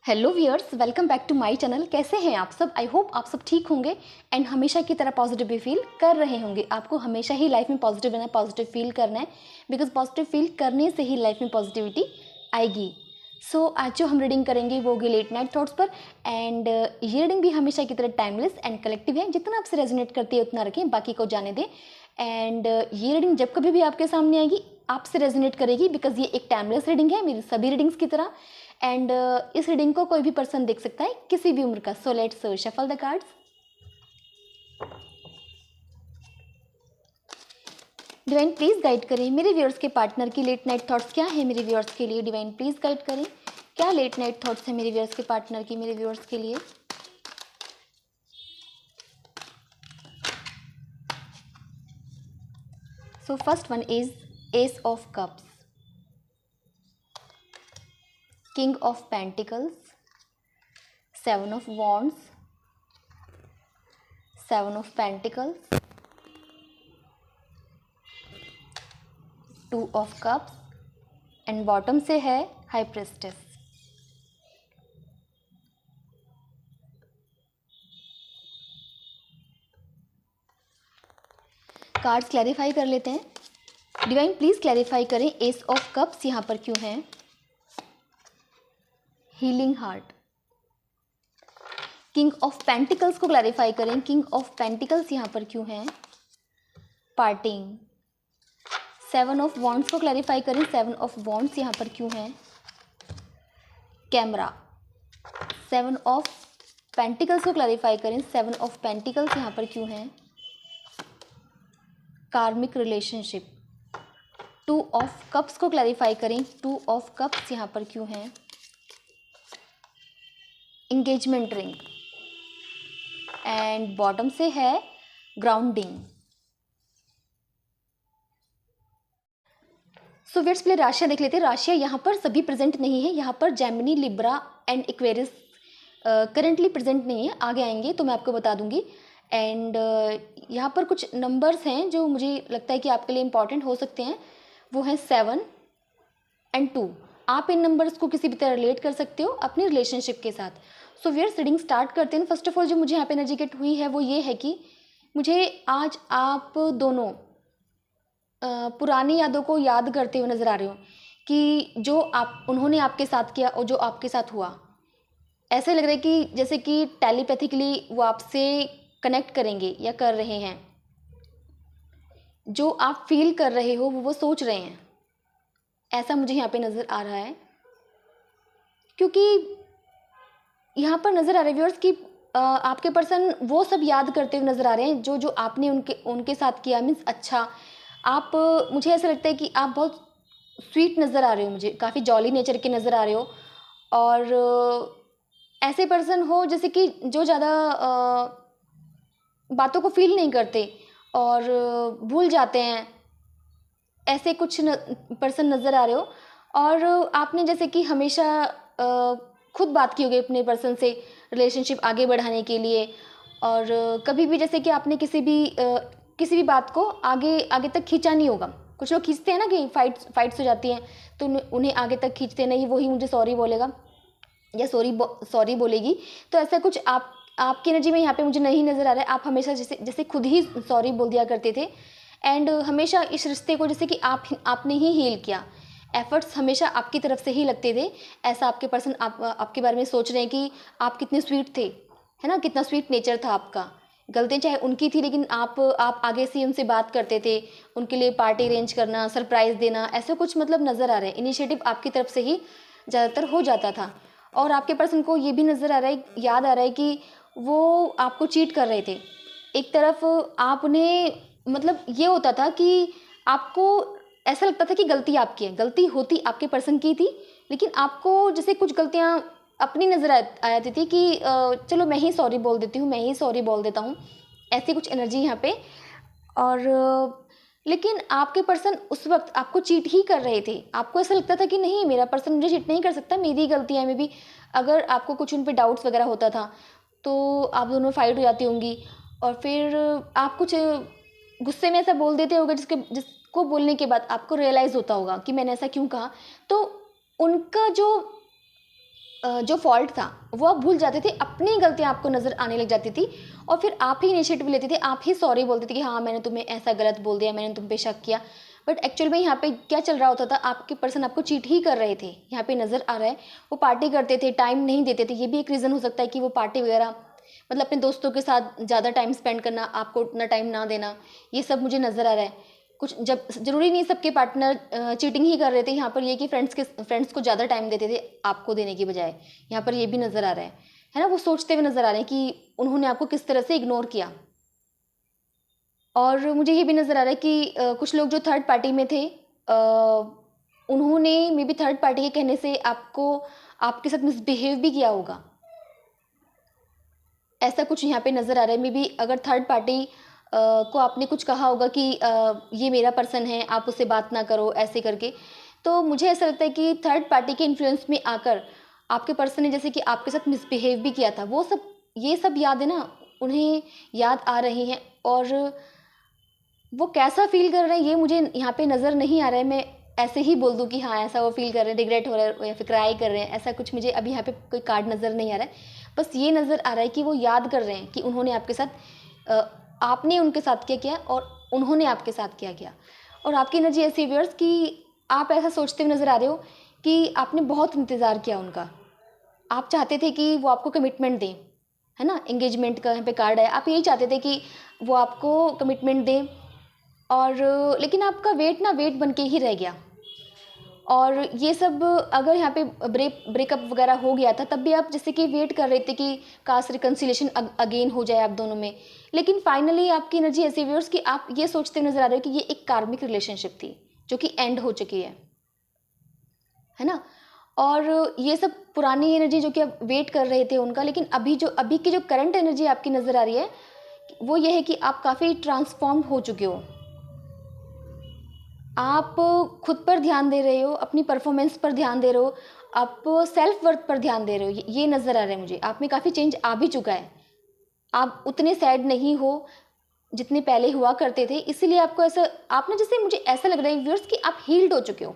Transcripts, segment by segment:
Hello viewers, welcome back to my channel. कैसे हैं आप सब? आई होप आप सब ठीक होंगे एंड हमेशा की तरह पॉजिटिव भी फील कर रहे होंगे। आपको हमेशा ही लाइफ में पॉजिटिव रहना है, पॉजिटिव फील करना है, बिकॉज पॉजिटिव फील करने से ही लाइफ में पॉजिटिविटी आएगी। सो आज जो हम रीडिंग करेंगे वो होगी लेट नाइट थॉट्स पर। एंड ये रीडिंग भी हमेशा की तरह टाइमलेस एंड कलेक्टिव है। जितना आपसे रेजोनेट करती है उतना रखें, बाकी को जाने दें। एंड ये रीडिंग जब कभी भी आपके सामने आएगी आपसे रेजोनेट करेगी, बिकॉज ये एक टाइमलेस रीडिंग है मेरी सभी रीडिंग्स की तरह। एंड इस रीडिंग को कोई भी पर्सन देख सकता है, किसी भी उम्र का। So let's shuffle the cards. Divine please guide करें मेरे व्यूअर्स के पार्टनर की लेट नाइट थॉट्स क्या है मेरे व्यूअर्स के लिए। डिवाइन प्लीज गाइड करें क्या लेट नाइट थॉट्स है मेरे व्यूअर्स के पार्टनर की मेरे व्यूअर्स के लिए। So first one is S of cups, King of Pentacles, Seven of Wands, Seven of Pentacles, Two of Cups and bottom से है हाई प्रिस्टेस। कार्ड्स क्लैरिफाई कर लेते हैं। डिवाइन प्लीज क्लैरिफाई करें एस ऑफ कप्स यहाँ पर क्यों है। Healing heart. King of pentacles को क्लैरिफाई करें, किंग ऑफ पेंटिकल्स यहाँ पर क्यों है। पार्टिंग। सेवन ऑफ वॉन्ड्स को क्लैरिफाई करें, सेवन ऑफ वॉन्ड्स यहाँ पर क्यों है। कैमरा। सेवन ऑफ पेंटिकल्स को क्लैरिफाई करें, सेवन ऑफ पेंटिकल्स यहाँ पर क्यों है। कार्मिक रिलेशनशिप। टू ऑफ कप्स को क्लैरिफाई करें, टू ऑफ कप्स यहाँ पर क्यों है। इंगेजमेंट रिंग एंड बॉटम से है ग्राउंडिंग। सो व्यूअर्स पहले राशियाँ देख लेते हैं। राशियाँ यहाँ पर सभी प्रेजेंट नहीं है, यहाँ पर Gemini, Libra and Aquarius currently present नहीं है, आगे आएंगे तो मैं आपको बता दूंगी। एंड यहाँ पर कुछ नंबर्स हैं जो मुझे लगता है कि आपके लिए इम्पॉर्टेंट हो सकते हैं। वो हैं 7 एंड 2। आप इन नंबर्स को किसी भी तरह रिलेट कर सकते हो अपनी रिलेशनशिप के साथ। सो व्यूअर्स रीडिंग स्टार्ट करते हैं। फर्स्ट ऑफ ऑल जो मुझे यहाँ पे एनर्जी गेट हुई है वो ये है कि मुझे आज आप दोनों पुरानी यादों को याद करते हुए नज़र आ रहे हो कि जो आप उन्होंने आपके साथ किया और जो आपके साथ हुआ। ऐसे लग रहा है कि जैसे कि टेलीपैथिकली वो आपसे कनेक्ट करेंगे या कर रहे हैं। जो आप फील कर रहे हो वो सोच रहे हैं, ऐसा मुझे यहाँ पे नज़र आ रहा है। क्योंकि यहाँ पर नज़र आ रहा है व्यूअर्स कि आपके पर्सन वो सब याद करते हुए नज़र आ रहे हैं जो जो आपने उनके साथ किया। मीन्स अच्छा आप, मुझे ऐसा लगता है कि आप बहुत स्वीट नज़र आ रहे हो, मुझे काफ़ी जॉली नेचर के नज़र आ रहे हो। और ऐसे पर्सन हो जैसे कि जो ज़्यादा बातों को फील नहीं करते और भूल जाते हैं, ऐसे कुछ पर्सन नज़र आ रहे हो। और आपने जैसे कि हमेशा खुद बात की होगी अपने पर्सन से रिलेशनशिप आगे बढ़ाने के लिए। और कभी भी जैसे कि आपने किसी भी बात को आगे आगे तक खींचा नहीं होगा। कुछ लोग खींचते हैं ना कि फाइट्स हो जाती हैं तो उन्हें आगे तक खींचते नहीं, वही मुझे सॉरी बोलेगा या सॉरी बोलेगी। तो ऐसा कुछ आपकी एनर्जी में यहाँ पे मुझे नहीं नज़र आ रहा है। आप हमेशा जैसे खुद ही सॉरी बोल दिया करते थे। एंड हमेशा इस रिश्ते को जैसे कि आपने ही हील किया, एफर्ट्स हमेशा आपकी तरफ से ही लगते थे। ऐसा आपके पर्सन आपके बारे में सोच रहे हैं कि आप कितने स्वीट थे, है ना, कितना स्वीट नेचर था आपका। गलतियाँ चाहे उनकी थी लेकिन आप आगे से उनसे बात करते थे, उनके लिए पार्टी अरेंज करना, सरप्राइज़ देना, ऐसा कुछ मतलब नज़र आ रहा है। इनिशिएटिव आपकी तरफ से ही ज़्यादातर हो जाता था। और आपके पर्सन को ये भी नज़र आ रहा है, याद आ रहा है कि वो आपको चीट कर रहे थे। एक तरफ आपने मतलब ये होता था कि आपको ऐसा लगता था कि गलती आपकी है, गलती होती आपके पर्सन की थी, लेकिन आपको जैसे कुछ गलतियाँ अपनी नज़र आ जाती थी कि चलो मैं ही सॉरी बोल देती हूँ, मैं ही सॉरी बोल देता हूँ, ऐसी कुछ एनर्जी यहाँ पे। और लेकिन आपके पर्सन उस वक्त आपको चीट ही कर रहे थे। आपको ऐसा लगता था कि नहीं, मेरा पर्सन मुझे चीट नहीं कर सकता, मेरी गलतियाँ में भी। अगर आपको कुछ उन पर डाउट्स वगैरह होता था तो आप दोनों फाइट हो जाती होंगी। और फिर आप कुछ गुस्से में ऐसा बोल देते होगे जिसको बोलने के बाद आपको रियलाइज़ होता होगा कि मैंने ऐसा क्यों कहा। तो उनका जो जो फॉल्ट था वो आप भूल जाते थे, अपनी गलतियाँ आपको नज़र आने लग जाती थी और फिर आप ही इनिशिएटिव लेते थे, आप ही सॉरी बोलते थे कि हाँ मैंने तुम्हें ऐसा गलत बोल दिया, मैंने तुम पे शक किया। बट एक्चुअल में यहाँ पे क्या चल रहा होता था, आपके पर्सन आपको चीट ही कर रहे थे, यहाँ पे नज़र आ रहा है। वो पार्टी करते थे, टाइम नहीं देते थे, ये भी एक रीज़न हो सकता है कि वो पार्टी वगैरह मतलब अपने दोस्तों के साथ ज़्यादा टाइम स्पेंड करना, आपको उतना टाइम ना देना, ये सब मुझे नज़र आ रहा है। कुछ जब ज़रूरी नहीं सबके पार्टनर चीटिंग ही कर रहे थे, यहाँ पर ये कि फ्रेंड्स को ज़्यादा टाइम देते थे आपको देने की बजाय, यहाँ पर ये भी नज़र आ रहा है ना। वो सोचते हुए नज़र आ रहे हैं कि उन्होंने आपको किस तरह से इग्नोर किया। और मुझे ये भी नज़र आ रहा है कि कुछ लोग जो थर्ड पार्टी में थे, उन्होंने मे बी थर्ड पार्टी के कहने से आपको आपके साथ मिसबिहेव भी किया होगा, ऐसा कुछ यहाँ पे नज़र आ रहा है। मे बी अगर थर्ड पार्टी को आपने कुछ कहा होगा कि ये मेरा पर्सन है, आप उससे बात ना करो ऐसे करके, तो मुझे ऐसा लगता है कि थर्ड पार्टी के इन्फ्लुएंस में आकर आपके पर्सन ने जैसे कि आपके साथ मिसबिहेव भी किया था, वो सब ये सब यादें ना उन्हें याद आ रही हैं। और वो कैसा फील कर रहे हैं ये मुझे यहाँ पे नज़र नहीं आ रहा है। मैं ऐसे ही बोल दूँ कि हाँ ऐसा वो फील कर रहे हैं, रिग्रेट हो रहा है या फिर क्राई कर रहे हैं, ऐसा कुछ मुझे अभी यहाँ पे कोई कार्ड नज़र नहीं आ रहा है। बस ये नज़र आ रहा है कि वो याद कर रहे हैं कि उन्होंने आपके साथ आपने उनके साथ क्या किया और उन्होंने आपके साथ क्या किया। और आपकी एनर्जी ऐसी व्यूअर्स कि आप ऐसा सोचते हुए नज़र आ रहे हो कि आपने बहुत इंतज़ार किया उनका, आप चाहते थे कि वो आपको कमिटमेंट दें, है ना। एंगेजमेंट का यहाँ पे कार्ड है, आप यही चाहते थे कि वो आपको कमिटमेंट दें, और लेकिन आपका वेट ना वेट बन के ही रह गया। और ये सब अगर यहाँ पे ब्रेकअप वगैरह हो गया था तब भी आप जैसे कि वेट कर रहे थे कि काश रिकन्सिलेशन अगेन हो जाए आप दोनों में। लेकिन फाइनली आपकी एनर्जी ऐसी व्यूअर्स कि आप ये सोचते हुए नजर आ रहे हो कि ये एक कार्मिक रिलेशनशिप थी जो कि एंड हो चुकी है ना। और ये सब पुरानी एनर्जी जो कि आप वेट कर रहे थे उनका, लेकिन अभी की जो करंट एनर्जी आपकी नज़र आ रही है वो ये है कि आप काफ़ी ट्रांसफॉर्म हो चुके हो। आप खुद पर ध्यान दे रहे हो, अपनी परफॉर्मेंस पर ध्यान दे रहे हो, आप सेल्फ वर्थ पर ध्यान दे रहे हो, ये नज़र आ रहा है मुझे। आप में काफ़ी चेंज आ भी चुका है, आप उतने सैड नहीं हो जितने पहले हुआ करते थे, इसीलिए आपको ऐसा आप ना जैसे मुझे ऐसा लग रहा है व्यूअर्स कि आप हील्ड हो चुके हो,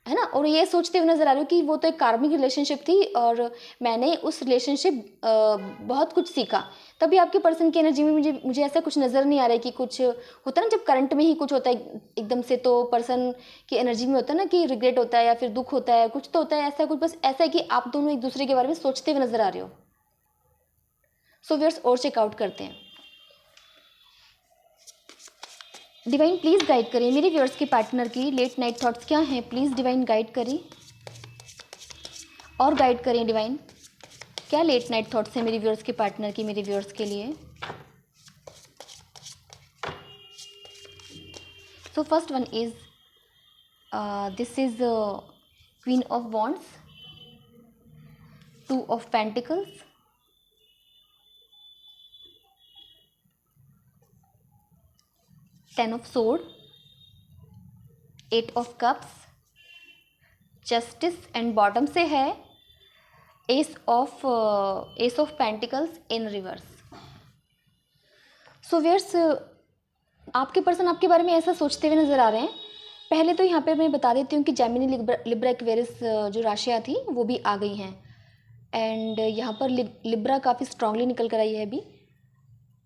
है ना। और ये सोचते हुए नजर आ रही हो कि वो तो एक कार्मिक रिलेशनशिप थी और मैंने उस रिलेशनशिप बहुत कुछ सीखा। तभी आपके पर्सन की एनर्जी में मुझे ऐसा कुछ नज़र नहीं आ रहा है कि कुछ होता है ना जब करंट में ही कुछ होता है एकदम से, तो पर्सन की एनर्जी में होता है ना कि रिग्रेट होता है या फिर दुख होता है, कुछ तो होता है ऐसा कुछ। बस ऐसा है कि आप दोनों एक दूसरे के बारे में सोचते हुए नजर आ रहे हो। सो व्यूअर्स और चेकआउट करते हैं। डिवाइन प्लीज़ गाइड करें मेरे व्यूअर्स के पार्टनर की लेट नाइट थॉट्स क्या हैं, प्लीज़ डिवाइन गाइड करें और गाइड करें डिवाइन, क्या लेट नाइट थॉट्स हैं मेरे व्यूअर्स के पार्टनर की मेरे व्यूअर्स के लिए। So first one is this is queen of wands, 2 of pentacles, 10 of sword, 8 of cups, justice and bottom से है S of pentacles in reverse. So viewers आपके पर्सन आपके बारे में ऐसा सोचते हुए नज़र आ रहे हैं। पहले तो यहाँ पे मैं बता देती हूँ कि जेमिनी लिब्रा एक्वेरियस जो राशियाँ थी वो भी आ गई हैं, एंड यहाँ पर लिब्रा काफ़ी स्ट्रांगली निकल कर आई है अभी।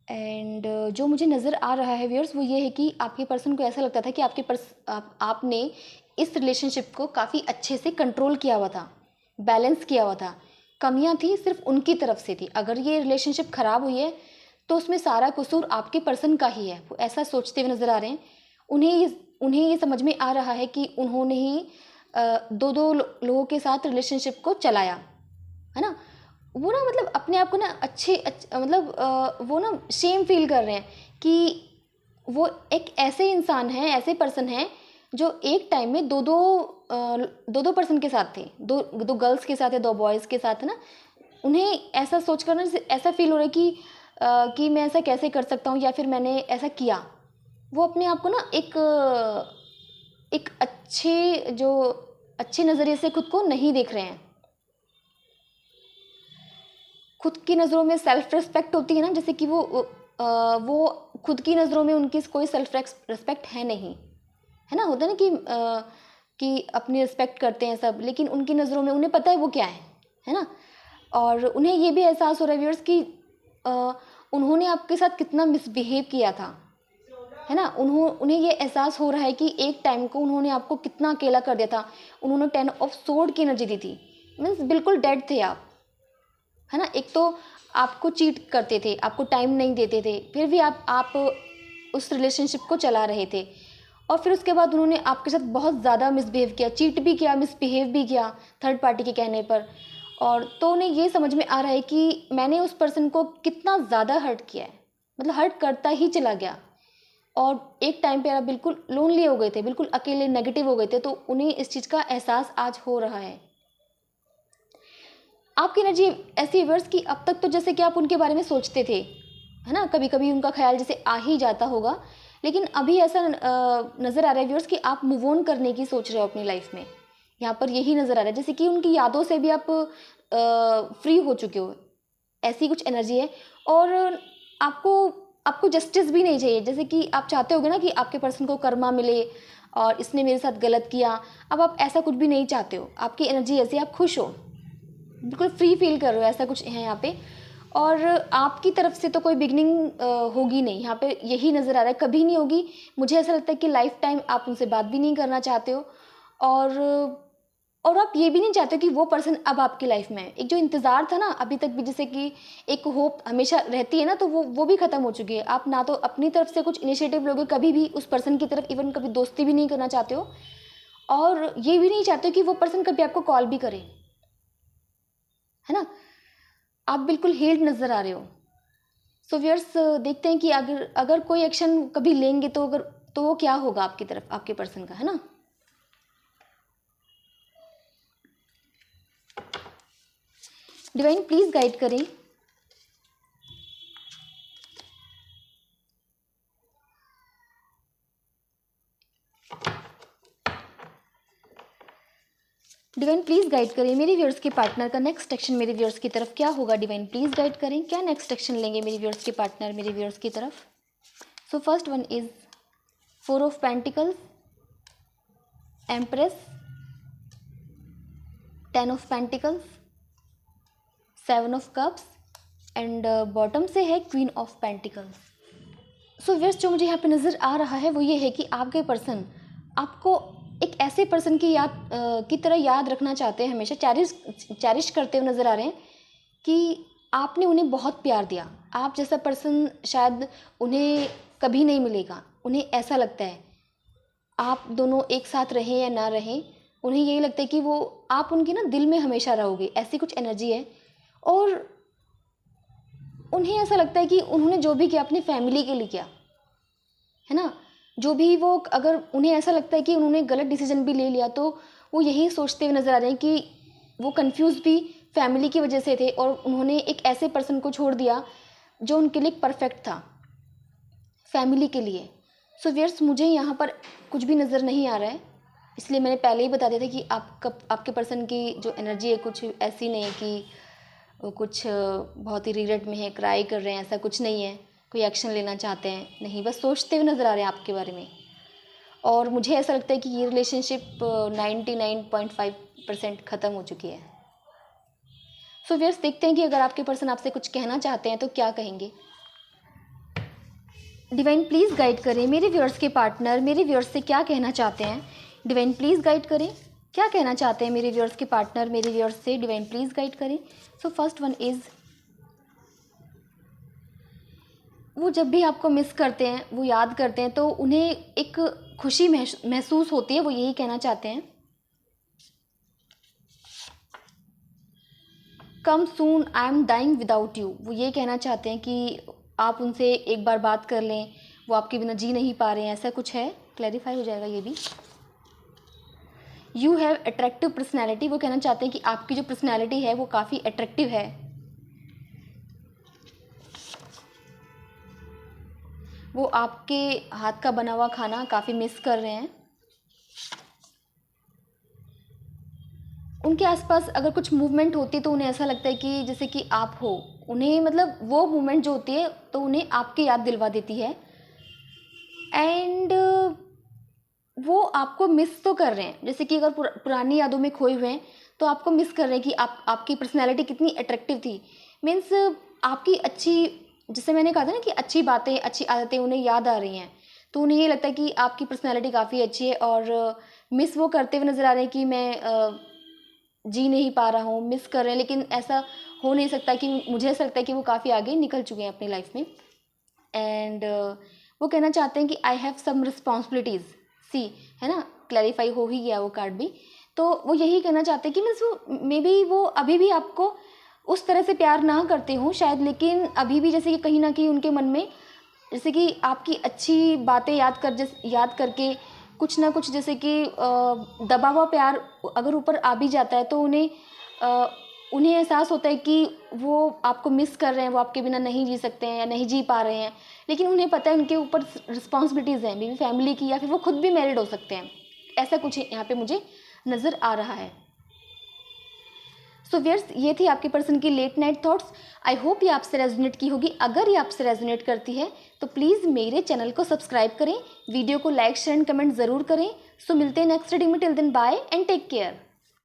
एंड जो मुझे नज़र आ रहा है व्यूअर्स वो ये है कि आपके पर्सन को ऐसा लगता था कि आपने इस रिलेशनशिप को काफ़ी अच्छे से कंट्रोल किया हुआ था, बैलेंस किया हुआ था। कमियां थी सिर्फ उनकी तरफ से थी, अगर ये रिलेशनशिप ख़राब हुई है तो उसमें सारा कसूर आपके पर्सन का ही है, वो ऐसा सोचते हुए नज़र आ रहे हैं। उन्हें ये समझ में आ रहा है कि उन्होंने ही दो लोगों के साथ रिलेशनशिप को चलाया, है ना। वो ना मतलब अपने आप को ना मतलब वो ना शेम फील कर रहे हैं कि वो एक ऐसे इंसान हैं, ऐसे पर्सन हैं जो एक टाइम में दो पर्सन के साथ थे, दो गर्ल्स के साथ है, 2 बॉयज़ के साथ, है ना। उन्हें ऐसा सोच कर ना ऐसा फील हो रहा है कि मैं ऐसा कैसे कर सकता हूँ या फिर मैंने ऐसा किया। वो अपने आप को ना एक अच्छे नज़रिए से खुद को नहीं देख रहे हैं। खुद की नज़रों में सेल्फ रिस्पेक्ट होती है ना, जैसे कि वो खुद की नज़रों में उनकी कोई सेल्फ रिस्पेक्ट है नहीं, है ना। होता है ना कि अपनी रिस्पेक्ट करते हैं सब, लेकिन उनकी नज़रों में उन्हें पता है वो क्या है, है ना। और उन्हें ये भी एहसास हो रहा है व्यूअर्स कि उन्होंने आपके साथ कितना मिसबिहेव किया था, है ना। उन्हें ये एहसास हो रहा है कि एक टाइम को उन्होंने आपको कितना अकेला कर दिया था। उन्होंने 10 ऑफ सोर्ड की एनर्जी दी थी, मीन्स बिल्कुल डेड थे आप, है ना। एक तो आपको चीट करते थे, आपको टाइम नहीं देते थे, फिर भी आप उस रिलेशनशिप को चला रहे थे। और फिर उसके बाद उन्होंने आपके साथ बहुत ज़्यादा मिसबिहेव किया, चीट भी किया, मिसबिहेव भी किया थर्ड पार्टी के कहने पर। और तो उन्हें ये समझ में आ रहा है कि मैंने उस पर्सन को कितना ज़्यादा हर्ट किया है, मतलब हर्ट करता ही चला गया। और एक टाइम पे आप बिल्कुल लोनली हो गए थे, बिल्कुल अकेले नेगेटिव हो गए थे, तो उन्हें इस चीज़ का एहसास आज हो रहा है। आपकी एनर्जी ऐसी है व्यूअर्स कि अब तक तो जैसे कि आप उनके बारे में सोचते थे, है ना, कभी कभी उनका ख्याल जैसे आ ही जाता होगा, लेकिन अभी ऐसा नज़र आ रहा है व्यूअर्स कि आप मूव ऑन करने की सोच रहे हो अपनी लाइफ में। यहाँ पर यही नज़र आ रहा है जैसे कि उनकी यादों से भी आप फ्री हो चुके हो, ऐसी कुछ एनर्जी है। और आपको जस्टिस भी नहीं चाहिए, जैसे कि आप चाहते होगे ना कि आपके पर्सन को कर्मा मिले और इसने मेरे साथ गलत किया। अब आप ऐसा कुछ भी नहीं चाहते हो, आपकी एनर्जी ऐसी, आप खुश हो, बिल्कुल फ्री फील कर रहे हो, ऐसा कुछ है यहाँ पे। और आपकी तरफ से तो कोई बिगनिंग होगी नहीं यहाँ पे, यही नज़र आ रहा है, कभी नहीं होगी। मुझे ऐसा लगता है कि लाइफ टाइम आप उनसे बात भी नहीं करना चाहते हो। और आप ये भी नहीं चाहते कि वो पर्सन अब आपकी लाइफ में है। एक जो इंतज़ार था ना अभी तक भी, जैसे कि एक होप हमेशा रहती है ना, तो वो भी ख़त्म हो चुकी है। आप ना तो अपनी तरफ से कुछ इनिशिएटिव लोगे कभी भी उस पर्सन की तरफ, इवन कभी दोस्ती भी नहीं करना चाहते हो, और ये भी नहीं चाहते कि वो पर्सन कभी आपको कॉल भी करे, है ना। आप बिल्कुल हील्ड नज़र आ रहे हो। सो व्यूअर्स, देखते हैं कि अगर कोई एक्शन कभी लेंगे तो वो क्या होगा आपकी तरफ, आपके पर्सन का, है ना। डिवाइन प्लीज गाइड करें। डिवाइन प्लीज गाइड करें मेरे व्यूअर्स के पार्टनर का नेक्स्ट एक्शन मेरे व्यूअर्स की तरफ क्या होगा। डिवाइन प्लीज गाइड करें, क्या नेक्स्ट एक्शन लेंगे मेरे व्यूअर्स के पार्टनर मेरे व्यूअर्स की तरफ। So first one is 4 of pentacles, empress, 10 of pentacles, 7 of cups and bottom से है queen of pentacles. So viewers, जो मुझे यहाँ पे नज़र आ रहा है वो ये है कि आपके पर्सन आपको एक ऐसे पर्सन की की तरह याद रखना चाहते हैं, हमेशा चैरिश करते हुए नज़र आ रहे हैं कि आपने उन्हें बहुत प्यार दिया। आप जैसा पर्सन शायद उन्हें कभी नहीं मिलेगा। उन्हें ऐसा लगता है आप दोनों एक साथ रहें या ना रहें, उन्हें यही लगता है कि वो आप उनकी ना दिल में हमेशा रहोगे, ऐसी कुछ एनर्जी है। और उन्हें ऐसा लगता है कि उन्होंने जो भी किया अपनी फैमिली के लिए किया, है ना। जो भी वो, अगर उन्हें ऐसा लगता है कि उन्होंने गलत डिसीजन भी ले लिया, तो वो यही सोचते हुए नज़र आ रहे हैं कि वो कंफ्यूज भी फैमिली की वजह से थे और उन्होंने एक ऐसे पर्सन को छोड़ दिया जो उनके लिए परफेक्ट था फैमिली के लिए। सो व्यूअर्स, मुझे यहाँ पर कुछ भी नज़र नहीं आ रहा है, इसलिए मैंने पहले ही बता दिया था कि आपके पर्सन की जो एनर्जी है कुछ ऐसी नहीं है कि वो कुछ बहुत ही रिग्रेट में है, क्राई कर रहे हैं, ऐसा कुछ नहीं है, कोई एक्शन लेना चाहते हैं नहीं, बस सोचते हुए नज़र आ रहे हैं आपके बारे में। और मुझे ऐसा लगता है कि ये रिलेशनशिप 99.5% ख़त्म हो चुकी है। सो व्यूअर्स, देखते हैं कि अगर आपके पर्सन आपसे कुछ कहना चाहते हैं तो क्या कहेंगे। डिवाइन प्लीज़ गाइड करें मेरे व्यूअर्स के पार्टनर मेरे व्यूअर्स से क्या कहना चाहते हैं। डिवाइन प्लीज़ गाइड करें, क्या कहना चाहते हैं मेरे व्यूअर्स के पार्टनर मेरे व्यूअर्स से। डिवाइन प्लीज़ गाइड करें। सो फर्स्ट वन इज़, वो जब भी आपको मिस करते हैं, वो याद करते हैं, तो उन्हें एक खुशी महसूस होती है, वो यही कहना चाहते हैं। Come soon I am dying without you, वो ये कहना चाहते हैं कि आप उनसे एक बार बात कर लें, वो आपके बिना जी नहीं पा रहे हैं, ऐसा कुछ है, क्लैरिफाई हो जाएगा ये भी। यू हैव अट्रैक्टिव पर्सनैलिटी, वो कहना चाहते हैं कि आपकी जो पर्सनैलिटी है वो काफ़ी अट्रैक्टिव है। वो आपके हाथ का बना हुआ खाना काफ़ी मिस कर रहे हैं। उनके आसपास अगर कुछ मूवमेंट होती है तो उन्हें ऐसा लगता है कि जैसे कि आप हो, उन्हें मतलब वो मूवमेंट जो होती है तो उन्हें आपकी याद दिलवा देती है। एंड वो आपको मिस तो कर रहे हैं, जैसे कि अगर पुरानी यादों में खोए हुए हैं तो आपको मिस कर रहे हैं कि आपकी पर्सनैलिटी कितनी अट्रैक्टिव थी। मीन्स आपकी अच्छी, जैसे मैंने कहा था ना कि अच्छी बातें, अच्छी आदतें उन्हें याद आ रही हैं, तो उन्हें ये लगता है कि आपकी पर्सनैलिटी काफ़ी अच्छी है, और मिस वो करते हुए नज़र आ रहे हैं कि मैं जी नहीं पा रहा हूँ, मिस कर रहे हैं, लेकिन ऐसा हो नहीं सकता, कि मुझे ऐसा लगता है कि वो काफ़ी आगे निकल चुके हैं अपनी लाइफ में। एंड वो कहना चाहते हैं कि आई हैव सम रिस्पॉन्सिबिलिटीज़, सी, है ना, क्लैरिफाई हो ही गया वो कार्ड भी। तो वो यही कहना चाहते हैं कि मीन्स वो मे बी वो अभी भी आपको उस तरह से प्यार ना करते हों शायद, लेकिन अभी भी जैसे कि कहीं ना कहीं उनके मन में, जैसे कि आपकी अच्छी बातें याद करके कुछ ना कुछ, जैसे कि दबा हुआ प्यार अगर ऊपर आ भी जाता है, तो उन्हें एहसास होता है कि वो आपको मिस कर रहे हैं, वो आपके बिना नहीं जी सकते हैं या नहीं जी पा रहे हैं, लेकिन उन्हें पता है उनके ऊपर रिस्पॉन्सिबिलिटीज़ हैं, मे बी फैमिली की, या फिर वो खुद भी मैरिड हो सकते हैं। ऐसा कुछ यहाँ पे मुझे नज़र आ रहा है। सो व्यूअर्स, ये थी आपके पर्सन की late night thoughts. I hope ये आपसे रेजोनेट की होगी। अगर ये आपसे रेजोनेट करती है तो प्लीज़ मेरे चैनल को सब्सक्राइब करें, वीडियो को लाइक शेयर एंड कमेंट ज़रूर करें। सो मिलते हैं नेक्स्ट रीडिंग में। Till then bye and take care.